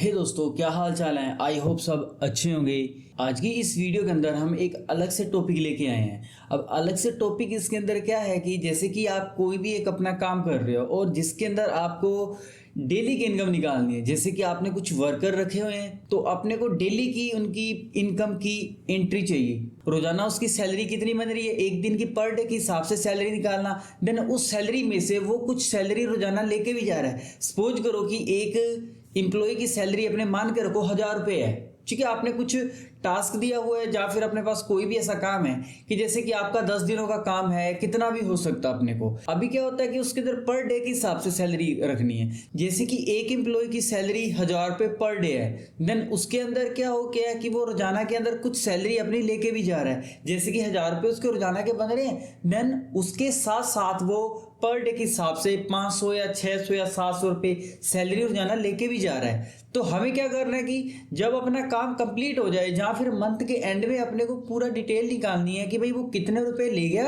हे दोस्तों, क्या हाल चाल है। आई होप सब अच्छे होंगे। आज की इस वीडियो के अंदर हम एक अलग से टॉपिक लेके आए हैं। अब अलग से टॉपिक इसके अंदर क्या है कि जैसे कि आप कोई भी एक अपना काम कर रहे हो और जिसके अंदर आपको डेली की इनकम निकालनी है। जैसे कि आपने कुछ वर्कर रखे हुए हैं तो अपने को डेली की उनकी इनकम की एंट्री चाहिए। रोजाना उसकी सैलरी कितनी बन रही है, एक दिन की पर डे के हिसाब से सैलरी निकालना। देन उस सैलरी में से वो कुछ सैलरी रोजाना लेके भी जा रहा है। सपोज करो कि एक एम्प्लॉय की सैलरी अपने मान के रखो 1000 रुपये है। ठीक है, आपने कुछ टास्क दिया हुआ है या फिर अपने पास कोई भी ऐसा काम है कि जैसे कि आपका 10 दिनों का काम है, कितना भी हो सकता है अपने को। अभी क्या होता है कि उसके अंदर पर डे के हिसाब से सैलरी रखनी है। जैसे कि एक एम्प्लॉय की सैलरी 1000 रुपये पर डे है। देन उसके अंदर क्या हो गया कि वो रोजाना के अंदर कुछ सैलरी अपनी लेके भी जा रहा है। जैसे कि 1000 रुपये उसके रोजाना के बन रहे हैं। देन उसके साथ साथ वो पर डे के हिसाब से 500 या 600 या 700 रुपये सैलरी रोजाना लेके भी जा रहा है। तो हमें क्या करना है कि जब अपना काम कंप्लीट हो जाए या फिर मंथ के एंड में अपने को पूरा डिटेल निकालनी है कि भाई वो कितने रुपए ले गया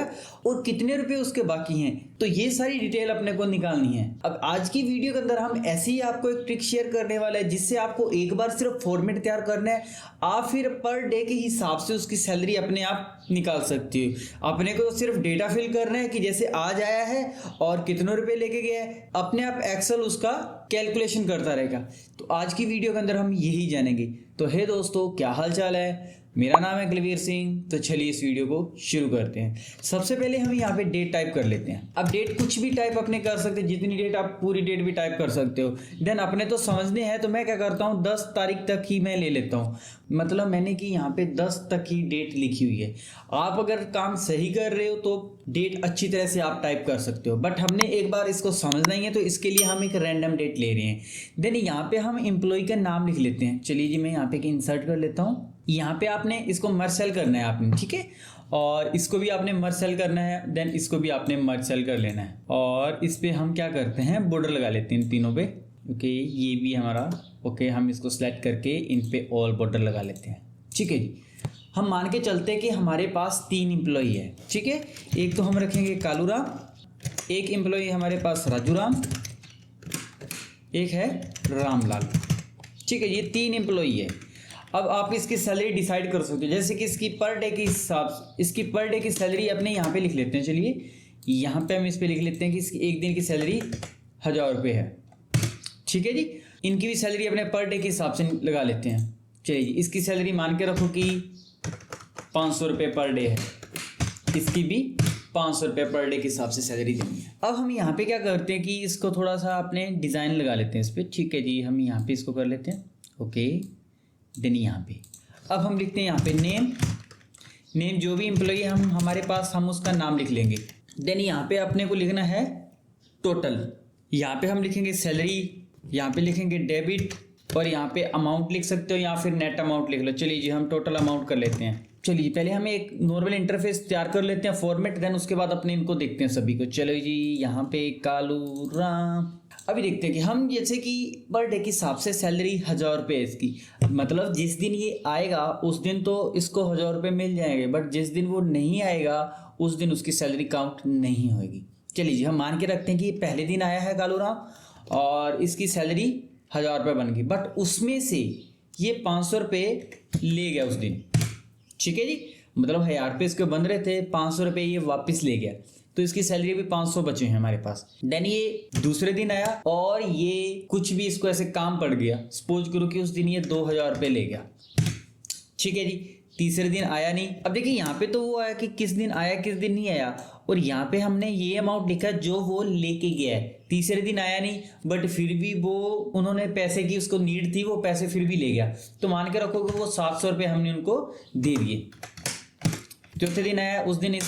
और कितने रुपए उसके बाकी हैं। तो ये सारी डिटेल अपने को निकालनी है। अब आज की वीडियो के अंदर हम ऐसे ही आपको एक ट्रिक शेयर करने वाले हैं जिससे आपको एक बार सिर्फ फॉर्मेट तैयार करना है, आप फिर पर डे के हिसाब से उसकी सैलरी अपने आप निकाल सकती हो। अपने को सिर्फ डेटा फिल करना है कि जैसे आज आया है और कितने रुपए लेके गया है। अपने आप एक्सेल उसका कैलकुलेशन करता रहेगा। तो आज की वीडियो के अंदर हम यही जानेंगे। तो हे दोस्तों, क्या हाल चाल है। मेरा नाम है कुलवीर सिंह। तो चलिए इस वीडियो को शुरू करते हैं। सबसे पहले हम यहाँ पे डेट टाइप कर लेते हैं। अब डेट कुछ भी टाइप अपने कर सकते हैं, जितनी डेट आप पूरी डेट भी टाइप कर सकते हो। देन अपने तो समझने हैं तो मैं क्या करता हूँ 10 तारीख तक ही मैं ले लेता हूँ। मतलब मैंने कि यहाँ पे 10 तक ही डेट लिखी हुई है। आप अगर काम सही कर रहे हो तो डेट अच्छी तरह से आप टाइप कर सकते हो, बट हमने एक बार इसको समझना ही है तो इसके लिए हम एक रैंडम डेट ले रहे हैं। देन यहाँ पे हम एम्प्लॉय का नाम लिख लेते हैं। चलिए जी, मैं यहाँ पे इंसर्ट कर लेता हूँ। यहाँ पे आपने इसको मर्ज सेल करना है आपने, ठीक है। और इसको भी आपने मर्ज सेल करना है। देन इसको भी आपने मर्ज सेल कर लेना है। और इस पे हम क्या करते हैं, बॉर्डर लगा लेते हैं इन तीनों पे। ओके, ये भी हमारा ओके। हम इसको सेलेक्ट करके इन पे ऑल बॉर्डर लगा लेते हैं। ठीक है जी। हम मान के चलते हैं कि हमारे पास 3 एम्प्लॉय है। ठीक है, एक तो हम रखेंगे कालू राम, एक एम्प्लॉय हमारे पास राजू राम, एक है रामलाल। ठीक है, ये 3 एम्प्लॉय है। अब आप इसकी सैलरी डिसाइड कर सकते हो। जैसे कि इसकी पर डे के हिसाब इसकी पर डे की सैलरी अपने यहाँ पे लिख लेते हैं। चलिए यहाँ पे हम इस पे लिख लेते हैं कि इसकी एक दिन की सैलरी 1000 रुपये है। ठीक है जी। इनकी भी सैलरी अपने पर डे के हिसाब से लगा लेते हैं। चलिए जी, इसकी सैलरी मान के रखो कि 500 रुपये पर डे है। इसकी भी 500 रुपये पर डे के हिसाब से सैलरी देनी है। अब हम यहाँ पे क्या करते हैं कि इसको थोड़ा सा अपने डिज़ाइन लगा लेते हैं इस पर। ठीक है जी, हम यहाँ पे इसको कर लेते हैं। ओके, देन यहाँ पे अब हम लिखते हैं यहाँ पे नेम जो भी एम्प्लॉई है हमारे पास हम उसका नाम लिख लेंगे। देन यहाँ पे अपने को लिखना है टोटल। यहाँ पे हम लिखेंगे सैलरी, यहाँ पे लिखेंगे डेबिट और यहाँ पे अमाउंट लिख सकते हो या फिर नेट अमाउंट लिख लो। चलिए जी, हम टोटल अमाउंट कर लेते हैं। चलिए पहले हमें एक नॉर्मल इंटरफेस तैयार कर लेते हैं फॉर्मेट। देन उसके बाद अपने इनको देखते हैं सभी को। चलो जी, यहाँ पे कालू राम। अभी देखते हैं कि हम जैसे कि पर डे के हिसाब से सैलरी 1000 रुपये है इसकी। मतलब जिस दिन ये आएगा उस दिन तो इसको 1000 रुपये मिल जाएंगे, बट जिस दिन वो नहीं आएगा उस दिन उसकी सैलरी काउंट नहीं होगी। चलिए जी, हम मान के रखते हैं कि पहले दिन आया है कालू राम और इसकी सैलरी 1000 रुपये बन गई, बट उसमें से ये 500 रुपये ले गया उस दिन। ठीक है जी, मतलब 1000 रुपये इसके बन रहे थे, 500 रुपये ये वापस ले गया, तो इसकी सैलरी भी 500 बचे हैं हमारे पास। देन ये दूसरे दिन आया और ये कुछ भी इसको ऐसे काम पड़ गया। सपोज करो कि उस दिन ये 2000 रुपये ले गया। ठीक है जी, तीसरे दिन आया नहीं। अब देखिए यहाँ पे तो वो आया कि किस दिन आया किस दिन नहीं आया, और यहाँ पे हमने ये अमाउंट लिखा जो वो लेके गया है। तीसरे दिन आया नहीं, बट फिर भी वो उन्होंने पैसे की उसको नीड थी, वो पैसे फिर भी ले गया। तो मान के रखो कि वो 700 रुपये हमने उनको दे दिए। चौथे दिन आया, उस दिन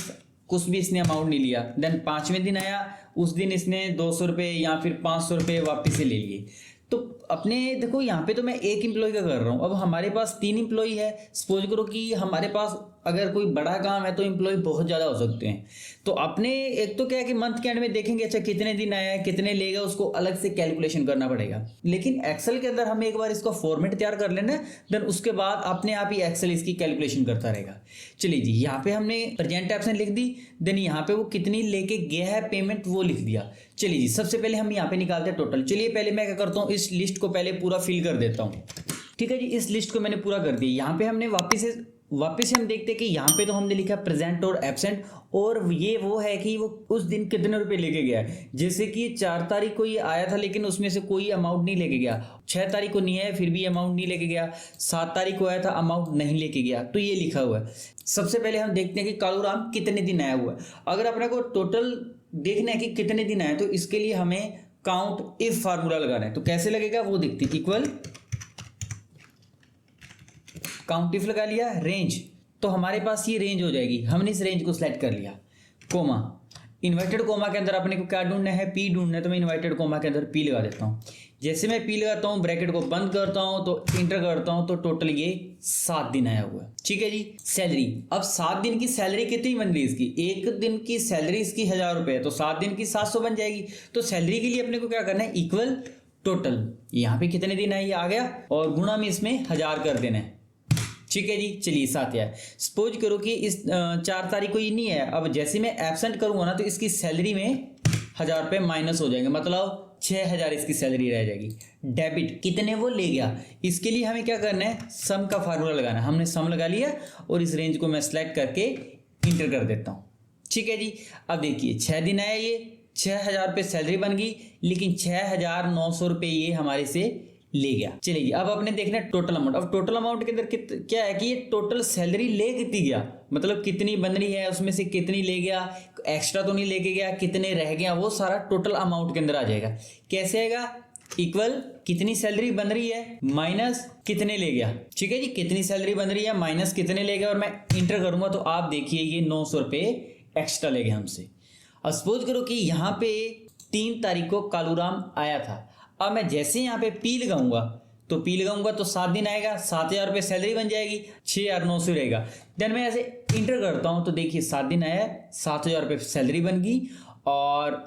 कुछ भी इसने अमाउंट नहीं लिया। देन 5वें दिन आया, उस दिन इसने 200 रुपये या फिर 500 रुपये वापस से ले लिए। तो अपने देखो यहाँ पे तो मैं एक एम्प्लॉय का कर रहा हूँ। अब हमारे पास 3 एम्प्लॉय है। सपोज करो कि हमारे पास अगर कोई बड़ा काम है तो एम्प्लॉय बहुत ज़्यादा हो सकते हैं। तो अपने एक तो क्या है कि मंथ के एंड में देखेंगे अच्छा कितने दिन आया है कितने लेगा, उसको अलग से कैलकुलेशन करना पड़ेगा। लेकिन एक्सेल के अंदर हमें एक बार इसका फॉर्मेट तैयार कर लेना है। देन उसके बाद अपने आप ही एक्सेल इसकी कैलकुलेशन करता रहेगा। चलिए जी, यहाँ पे हमने प्रेजेंट एब्सेंट लिख दी। देन यहाँ पे वो कितनी लेके गया है पेमेंट वो लिख दिया। चलिए जी, सबसे पहले हम यहाँ पे निकालते हैं टोटल। चलिए पहले मैं क्या करता हूँ, इस लिस्ट लिस्ट को पहले पूरा फिल कर देता हूँ। ठीक है जी, इस लिस्ट को मैंने पूरा कर दिया। यहाँ पे हमने वापस से हम देखते हैं कि यहाँ पे तो हमने लिखा प्रेजेंट और एब्सेंट, और ये वो है कि वो उस दिन कितने रुपए लेके गया है। जैसे कि 4 तारीख को ये आया था लेकिन उसमें से कोई अमाउंट नहीं लेके गया, 6 तारीख को नहीं आया फिर भी अमाउंट नहीं लेके गया, 7 तारीख को आया था अमाउंट नहीं लेके गया, तो ये लिखा हुआ है। सबसे पहले हम देखते हैं कि कालूराम कितने दिन आया हुआ है। अगर अपने को टोटल देखना है कि कितने दिन आए तो इसके लिए हमें काउंट इफ फार्मूला लगाना है। तो कैसे लगेगा वो देखते हैं। इक्वल काउंट इफ लगा लिया, रेंज, तो हमारे पास ये रेंज हो जाएगी। हमने इस रेंज को सिलेक्ट कर लिया। कोमा, इन्वर्टेड कोमा के अंदर अपने को क्या ढूंढना है, पी ढूंढना है, तो मैं इन्वर्टेड कोमा के अंदर पी लगा देता हूँ। जैसे मैं पी लगाता हूँ, ब्रैकेट को बंद करता हूँ तो इंटर करता हूँ, तो टोटल ये 7 दिन आया हुआ है। ठीक है जी। सैलरी, अब 7 दिन की सैलरी कितनी बन रही है इसकी, एक दिन की सैलरी इसकी 1000 रुपये है, तो 7 दिन की 700 बन जाएगी। तो सैलरी के लिए अपने को क्या करना है, इक्वल टोटल, यहाँ पे कितने दिन आए ये आ गया, और गुणा में इसमें 1000 कर देना है। ठीक है जी, चलिए 7 है। सपोज करो कि इस 4 तारीख को ये नहीं है, अब जैसे मैं एब्सेंट करूंगा ना तो इसकी सैलरी में 1000 रुपये माइनस हो जाएंगे, मतलब 6000 इसकी सैलरी रह जाएगी। डेबिट, कितने वो ले गया, इसके लिए हमें क्या करना है, सम का फार्मूला लगाना है। हमने सम लगा लिया और इस रेंज को मैं सिलेक्ट करके इंटर कर देता हूँ। ठीक है जी। अब देखिए 6 दिन आया, ये 6000 रुपये सैलरी बन गई, लेकिन 6900 रुपये ये हमारे से ले गया। चलिए अब आपने देखना है टोटल अमाउंट। अब टोटल अमाउंट के अंदर क्या है कि ये टोटल सैलरी ले कितनी गया, मतलब कितनी बन रही है, उसमें से कितनी ले गया, एक्स्ट्रा तो नहीं लेके गया, कितने रह गया, वो सारा टोटल अमाउंट के अंदर आ जाएगा। कैसे आएगा, इक्वल कितनी सैलरी बन रही है माइनस कितने ले गया। ठीक है जी, कितनी सैलरी बन रही है माइनस कितने ले गया, और मैं इंटर करूंगा तो आप देखिए ये 900 रुपये एक्स्ट्रा ले गया हमसे। अब सपोज करो कि यहाँ पे 3 तारीख को कालूराम आया था। अब मैं जैसे यहाँ पे पी लगाऊंगा तो 7 दिन आएगा, 7000 रुपये सैलरी बन जाएगी, 6900 रहेगा। देन मैं ऐसे इंटर करता हूँ तो देखिए 7 दिन आया, 7000 रुपये सैलरी बन गई, और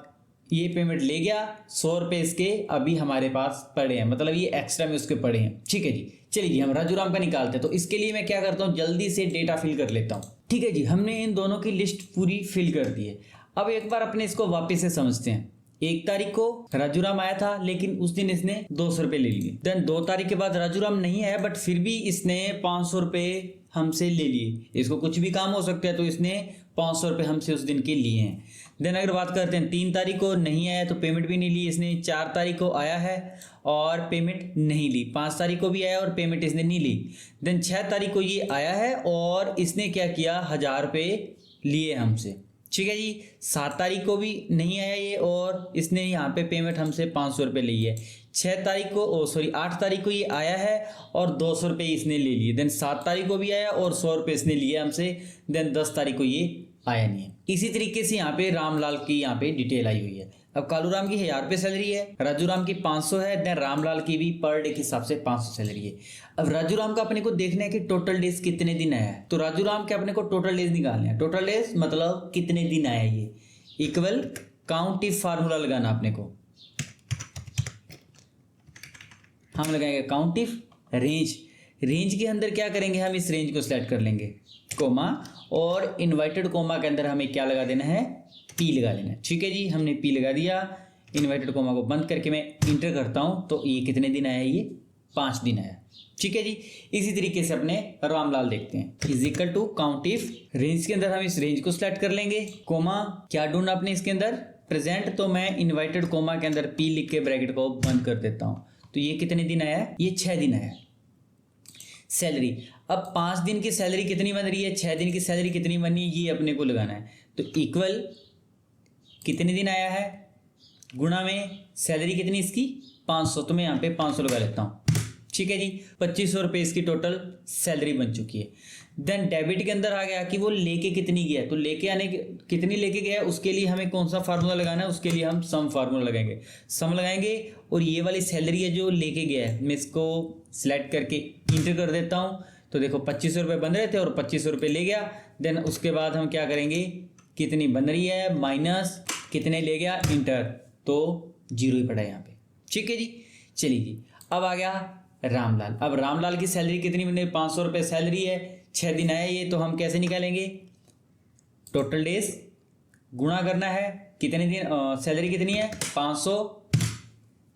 ये पेमेंट ले गया। 100 रुपये इसके अभी हमारे पास पड़े हैं, मतलब ये एक्स्ट्रा में उसके पड़े हैं। ठीक है जी। चलिए जी, हम राजूराम का निकालते हैं। तो इसके लिए मैं क्या करता हूँ, जल्दी से डेटा फिल कर लेता हूँ। ठीक है जी, हमने इन दोनों की लिस्ट पूरी फिल कर दी है। अब एक बार अपने इसको वापस से समझते हैं। 1 तारीख को राजूराम आया था लेकिन उस दिन इसने 200 रुपये ले लिए। देन 2 तारीख के बाद राजूराम नहीं आया बट फिर भी इसने 500 रुपये हमसे ले लिए। इसको कुछ भी काम हो सकता है तो इसने 500 रुपये हमसे उस दिन के लिए हैं। देन अगर बात करते हैं 3 तारीख को नहीं आया तो पेमेंट भी नहीं ली इसने। 4 तारीख को आया है और पेमेंट नहीं ली। 5 तारीख को भी आया और पेमेंट इसने नहीं ली। देन 6 तारीख को ये आया है और इसने क्या किया, 1000 रुपये लिए हमसे। ठीक है जी। 7 तारीख को भी नहीं आया ये और इसने यहाँ पे पेमेंट हमसे 500 रुपये ली है। 8 तारीख को ये आया है और 200 रुपये इसने ले लिए। देन 7 तारीख को भी आया और 100 रुपये इसने लिए हमसे। देन 10 तारीख को ये आया नहीं है। इसी तरीके से यहाँ पे रामलाल की यहाँ पे डिटेल आई हुई है। अब कालूराम की 1000 रुपये सैलरी है, राजूराम की 500 है। देन रामलाल की भी पर डे के हिसाब से 500 सैलरी है। अब राजूराम का अपने को देखना है कि टोटल डेज कितने दिन आया है। तो राजूराम के अपने को टोटल डेज निकालने हैं। टोटल डेज मतलब कितने दिन आया ये, इक्वल काउंट इफ फार्मूला लगाना अपने को। हम लगाएंगे काउंट इफ रेंज। रेंज के अंदर क्या करेंगे, हम इस रेंज को सिलेक्ट कर लेंगे, कोमा, और इन्वर्टेड कोमा के अंदर हमें क्या लगा देना है, पी लगा देना है। ठीक है जी, हमने पी लगा दिया। इन्वर्टेड कोमा को बंद करके मैं इंटर करता हूं तो ये कितने दिन आया, ये 5 दिन आया। ठीक है जी। इसी तरीके से अपने रामलाल देखते हैं, is equal to count if range के अंदर हम इस रेंज को सिलेक्ट कर लेंगे, कोमा, क्या ढूंढना अपने इसके अंदर, प्रेजेंट। तो मैं इन्वर्टेड कोमा के अंदर पी लिख के ब्रैकेट को बंद कर देता हूं। तो ये कितने दिन आया, ये 6 दिन आया। सैलरी, अब 5 दिन की सैलरी कितनी बन रही है, 6 दिन की सैलरी कितनी बनी, ये अपने को लगाना है। तो इक्वल कितने दिन आया है गुणा में सैलरी कितनी इसकी 500। तो मैं यहाँ पे 500 लगा लेता हूँ। ठीक है जी। 2500 रुपये इसकी टोटल सैलरी बन चुकी है। देन डेबिट के अंदर आ गया कि वो लेके कितनी गया, तो लेके आने कितनी लेके गया उसके लिए हमें कौन सा फार्मूला लगाना है, उसके लिए हम सम फार्मूला लगाएंगे। सम लगाएंगे और ये वाली सैलरी है जो लेके गया है, मैं इसको सिलेक्ट करके इंटर कर देता हूँ। तो देखो 2500 रुपये बन रहे थे और 2500 रुपये ले गया। देन उसके बाद हम क्या करेंगे, कितनी बन रही है माइनस कितने ले गया, इंटर, तो 0 ही पड़ा यहाँ पे। ठीक है जी। चलिए जी, अब आ गया रामलाल। अब रामलाल की सैलरी कितनी बनी, 500 रुपये सैलरी है, 6 दिन आया ये। तो हम कैसे निकालेंगे, टोटल डेज गुणा करना है, कितने दिन सैलरी कितनी है 500,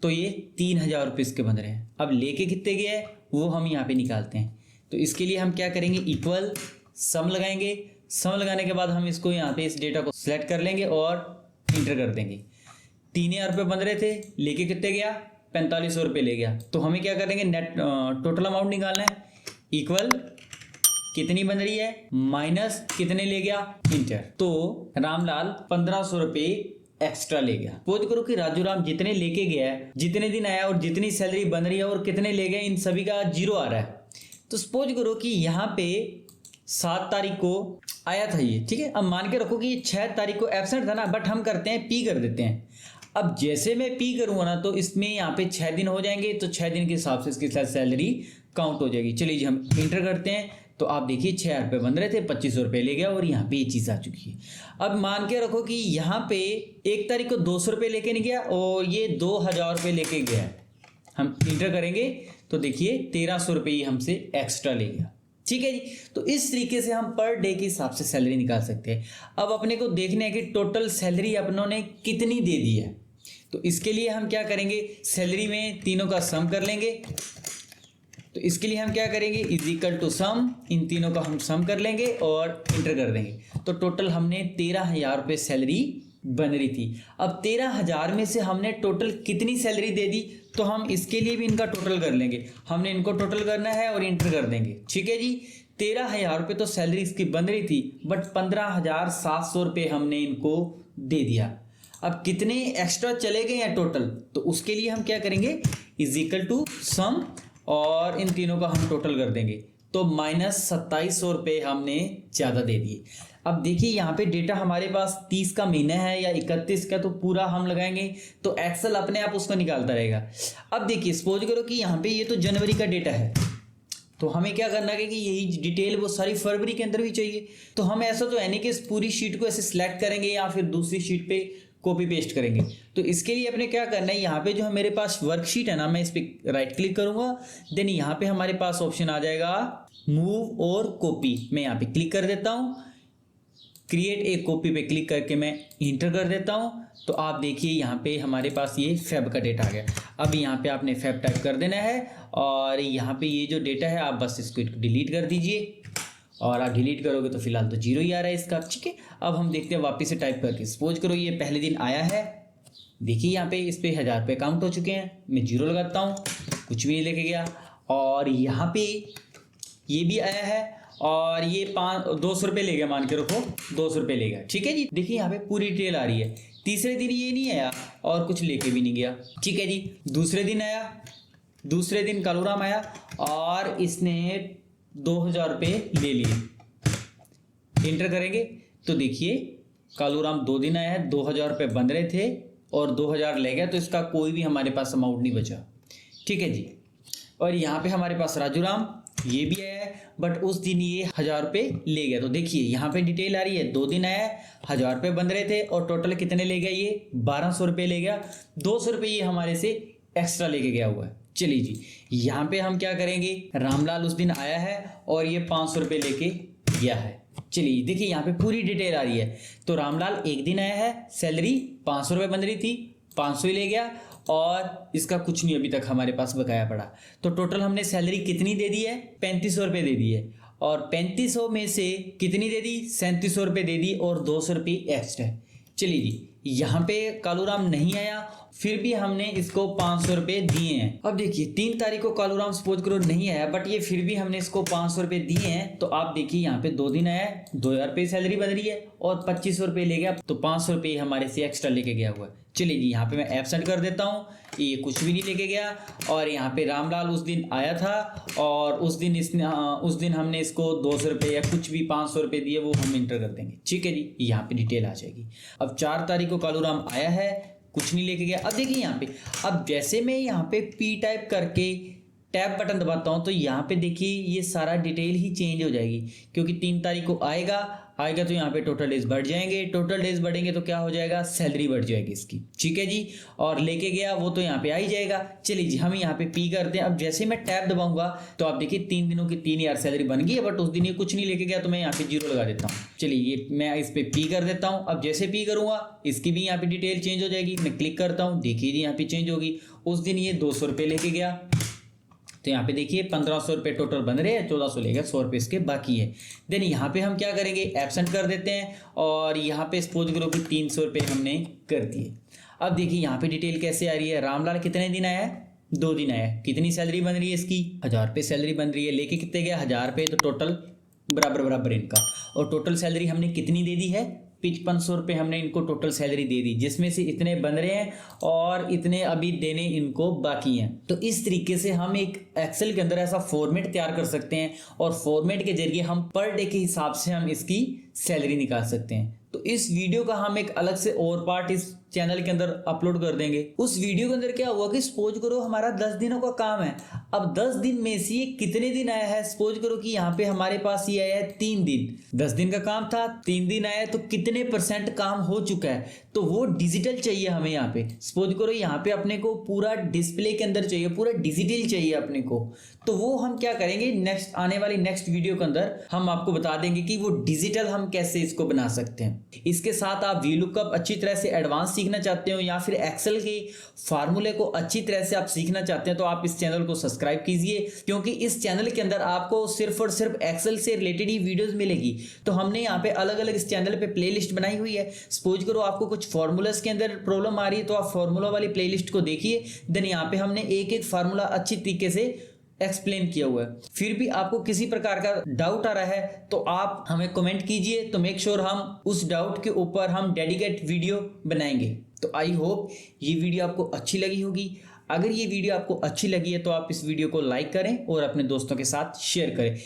तो ये 3,000 रुपये इसके बन रहे हैं। अब लेके कितने गया है वो हम यहाँ पे निकालते हैं। तो इसके लिए हम क्या करेंगे, इक्वल सम लगाएंगे। सम लगाने के बाद हम इसको यहाँ पे इस डेटा को सिलेक्ट कर लेंगे और इंटर कर देंगे। 3,000 रुपये बन रहे थे, लेके कितने गया, 4500 रुपये ले गया। तो हमें क्या करेंगे, नेट टोटल अमाउंट निकालना है। इक्वल कितनी बन रही है माइनस कितने ले गया, इंटर। तो रामलाल 1500 रुपये एक्स्ट्रा ले गया। सपोज करो कि राजू राम जितने लेके गया है, जितने दिन आया और जितनी सैलरी बन रही है और कितने ले गए, इन सभी का जीरो आ रहा है। तो सपोज करो कि यहाँ पे 7 तारीख को आया था ये, ठीक है। अब मान के रखो कि ये 6 तारीख को एब्सेंट था ना, बट हम करते हैं पी कर देते हैं। अब जैसे मैं पी करूंगा ना तो इसमें यहाँ पे 6 दिन हो जाएंगे, तो 6 दिन के हिसाब से इसकी सैलरी काउंट हो जाएगी। चलिए जी हम इंटर करते हैं। तो आप देखिए 6,000 रुपये बन रहे थे, 2500 रुपये ले गया और यहाँ पे ये चीज़ आ चुकी है। अब मान के रखो कि यहाँ पे 1 तारीख को 200 रुपये लेके नहीं गया और ये 2,000 रुपये लेके गया है। हम इंटर करेंगे तो देखिए 1,300 रुपये ये हमसे एक्स्ट्रा ले गया, ठीक है जी। तो इस तरीके से हम पर डे के हिसाब से सैलरी निकाल सकते हैं। अब अपने को देखना है कि टोटल सैलरी अपनों ने कितनी दे दी है। तो इसके लिए हम क्या करेंगे, सैलरी में तीनों का सम कर लेंगे। तो इसके लिए हम क्या करेंगे, इज इक्वल टू सम, इन तीनों का हम सम कर लेंगे और इंटर कर देंगे। तो टोटल हमने 13,000 रुपये सैलरी बन रही थी। अब 13,000 में से हमने टोटल कितनी सैलरी दे दी, तो हम इसके लिए भी इनका टोटल कर लेंगे। हमने इनको टोटल करना है और इंटर कर देंगे, ठीक है जी। 13,000 रुपये तो सैलरी इसकी बन रही थी, बट 15,700 रुपये हमने इनको दे दिया। अब कितने एक्स्ट्रा चले गए हैं टोटल, तो उसके लिए हम क्या करेंगे, इज इक्वल टू सम और इन तीनों का हम टोटल कर देंगे। तो माइनस 2700 रुपये हमने ज़्यादा दे दिए। अब देखिए यहाँ पे डेटा हमारे पास 30 का महीना है या 31 का, तो पूरा हम लगाएंगे तो एक्सेल अपने आप उसको निकालता रहेगा। अब देखिए सपोज करो कि यहाँ पे ये तो जनवरी का डेटा है, तो हमें क्या करना है कि यही डिटेल वो सारी फरवरी के अंदर भी चाहिए। तो हम ऐसा तो है नहीं कि इस पूरी शीट को ऐसे सिलेक्ट करेंगे या फिर दूसरी शीट पे कॉपी पेस्ट करेंगे। तो इसके लिए अपने क्या करना है, यहाँ पे जो है मेरे पास वर्कशीट है ना, मैं इस पर राइट क्लिक करूंगा। देन यहाँ पे हमारे पास ऑप्शन आ जाएगा मूव और कॉपी। मैं यहाँ पे क्लिक कर देता हूँ, क्रिएट ए कॉपी पे क्लिक करके मैं इंटर कर देता हूँ। तो आप देखिए यहाँ पे हमारे पास ये फेब का डेटा आ गया। अब यहाँ पे आपने फेब टाइप कर देना है और यहाँ पे ये जो डेटा है आप बस इसको डिलीट कर दीजिए। और आप डिलीट करोगे तो फिलहाल तो जीरो ही आ रहा है इसका, ठीक है। अब हम देखते हैं वापस से टाइप करके। सपोज करो ये पहले दिन आया है, देखिए यहाँ पे इस पे 1,000 रुपये काउंट हो चुके हैं। मैं जीरो लगाता हूँ, कुछ भी नहीं लेके गया। और यहाँ पे ये भी आया है और ये 200 रुपये ले गया, मान के रखो 200 रुपये ले गया, ठीक है जी। देखिए यहाँ पे पूरी डिटेल आ रही है। तीसरे दिन ये नहीं आया और कुछ लेके भी नहीं गया, ठीक है जी। दूसरे दिन आया, दूसरे दिन कालूराम आया और इसने 2,000 रुपये ले लिए। इंटर करेंगे तो देखिए कालूराम 2 दिन आया है, 2,000 रुपये बन रहे थे और 2,000 ले गया, तो इसका कोई भी हमारे पास अमाउंट नहीं बचा, ठीक है जी। और यहाँ पे हमारे पास राजू राम ये भी आया है, बट उस दिन ये 1,000 रुपये ले गया। तो देखिए यहाँ पे डिटेल आ रही है, 2 दिन आया, 1,000 रुपये बन रहे थे और टोटल कितने ले गया, ये 1,200 रुपये ले गया। 200 रुपये ये हमारे से एक्स्ट्रा लेके गया हुआ है। चलिए जी यहाँ पे हम क्या करेंगे, रामलाल उस दिन आया है और ये 500 रुपये लेके गया है। चलिए देखिए यहाँ पे पूरी डिटेल आ रही है। तो रामलाल एक दिन आया है, सैलरी 500 रुपये बन रही थी, 500 ही ले गया और इसका कुछ नहीं अभी तक हमारे पास बकाया पड़ा। तो टोटल हमने सैलरी कितनी दे दी है, 3500 रुपये दे दी है। और 3500 में से कितनी दे दी, 3700 रुपये दे दी और 200 रुपये एक्स्ट्रा। चलिए जी यहाँ पे कालूराम नहीं आया, फिर भी हमने इसको 500 रुपये दिए हैं। अब देखिए 3 तारीख को कालूराम सपोज करो नहीं आया, बट ये फिर भी हमने इसको 500 रुपये दिए हैं। तो आप देखिए यहाँ पे 2 दिन आया है, 2,000 रुपये सैलरी बन रही है और 2500 रुपये ले गया, तो 500 रुपये हमारे से एक्स्ट्रा लेके गया हुआ है। चलिए जी यहाँ पे मैं एब्सेंट कर देता हूँ, ये कुछ भी नहीं लेके गया। और यहाँ पे रामलाल उस दिन आया था और उस दिन हमने इसको 200 रुपये या कुछ भी 500 रुपये दिए, वो हम इंटर कर देंगे, ठीक है जी। यहाँ पे डिटेल आ जाएगी। अब 4 तारीख को कालूराम आया है, कुछ नहीं लेके गया। अब देखिए यहाँ पे, अब जैसे मैं यहाँ पे पी टाइप करके टैब बटन दबाता हूँ तो यहाँ पे देखिए ये सारा डिटेल ही चेंज हो जाएगी, क्योंकि 3 तारीख को आएगा आएगा तो यहाँ पे टोटल डेज बढ़ जाएंगे, टोटल डेज बढ़ेंगे तो क्या हो जाएगा, सैलरी बढ़ जाएगी इसकी। ठीक है जी, और लेके गया वो तो यहाँ पे आ ही जाएगा। चलिए जी, हम यहाँ पे पी करते हैं। अब जैसे मैं टैब दबाऊंगा तो आप देखिए 3 दिनों की 3000 सैलरी बन गई है, बट उस दिन ये कुछ नहीं लेके गया तो मैं यहाँ पे 0 लगा देता हूँ। चलिए ये मैं इस पे पी कर देता हूँ। अब जैसे पी करूंगा इसकी भी यहाँ पे डिटेल चेंज हो जाएगी। मैं क्लिक करता हूँ, देखिए जी यहाँ पे चेंज होगी। उस दिन ये 200 रुपये लेके गया तो यहाँ पे देखिए 1500 रुपये टोटल बन रहे हैं, 1400 ले गया, 100 रुपये इसके बाकी है। देन यहाँ पे हम क्या करेंगे, एब्सेंट कर देते हैं और यहाँ पे सपोज करो कि 300 रुपये हमने कर दिए। अब देखिए यहाँ पे डिटेल कैसे आ रही है, रामलाल कितने दिन आया है, 2 दिन आया है। कितनी सैलरी बन रही है इसकी, 1000 रुपये सैलरी बन रही है। लेके कितने गया, 1000 रुपये, तो टोटल बराबर इनका। और टोटल सैलरी हमने कितनी दे दी है, 5500 रुपये हमने इनको टोटल सैलरी दे दी, जिसमें से इतने बन रहे हैं और इतने अभी देने इनको बाकी हैं। तो इस तरीके से हम एक एक्सेल के अंदर ऐसा फॉर्मेट तैयार कर सकते हैं और फॉर्मेट के जरिए हम पर डे के हिसाब से हम इसकी सैलरी निकाल सकते हैं। तो इस वीडियो का हम एक अलग से और पार्ट इस चैनल के अंदर अपलोड कर देंगे। उस वीडियो के अंदर क्या हुआ कि सपोज करो हमारा 10 दिनों का काम है। अब 10 दिन में से ये कितने दिन आया है, सपोज करो कि यहाँ पे हमारे पास ये आया है 3 दिन। 10 दिन का काम था, 3 दिन आया, तो कितने % काम हो चुका है, तो वो डिजिटल चाहिए हमें। यहाँ पे सपोज करो यहाँ पे अपने को पूरा डिस्प्ले के अंदर चाहिए, पूरा डिजिटल चाहिए अपने को। तो वो हम क्या करेंगे, नेक्स्ट आने वाली नेक्स्ट वीडियो के अंदर हम आपको बता देंगे कि वो डिजिटल हम कैसे इसको बना सकते हैं। इसके साथ आप वीलुकअप अच्छी तरह से एडवांस सीखना चाहते हो या फिर एक्सेल के फार्मूले को अच्छी तरह से आप सीखना चाहते हैं तो आप इस चैनल को सब्सक्राइब कीजिए, क्योंकि इस चैनल के अंदर आपको सिर्फ और सिर्फ एक्सेल से रिलेटेड ही वीडियोस मिलेगी। तो हमने यहाँ पे अलग अलग इस चैनल पे प्लेलिस्ट बनाई हुई है। सपोज करो आपको कुछ फार्मूलास के अंदर प्रॉब्लम आ रही है तो आप फार्मूला वाली प्लेलिस्ट को देखिए। देन यहाँ पे हमने एक एक फार्मूला अच्छी तरीके से एक्सप्लेन किया हुआ है। फिर भी आपको किसी प्रकार का डाउट आ रहा है तो आप हमें कमेंट कीजिए, तो मेक श्योर हम उस डाउट के ऊपर हम डेडिकेट वीडियो बनाएंगे। तो आई होप ये वीडियो आपको अच्छी लगी होगी। अगर ये वीडियो आपको अच्छी लगी है तो आप इस वीडियो को लाइक करें और अपने दोस्तों के साथ शेयर करें।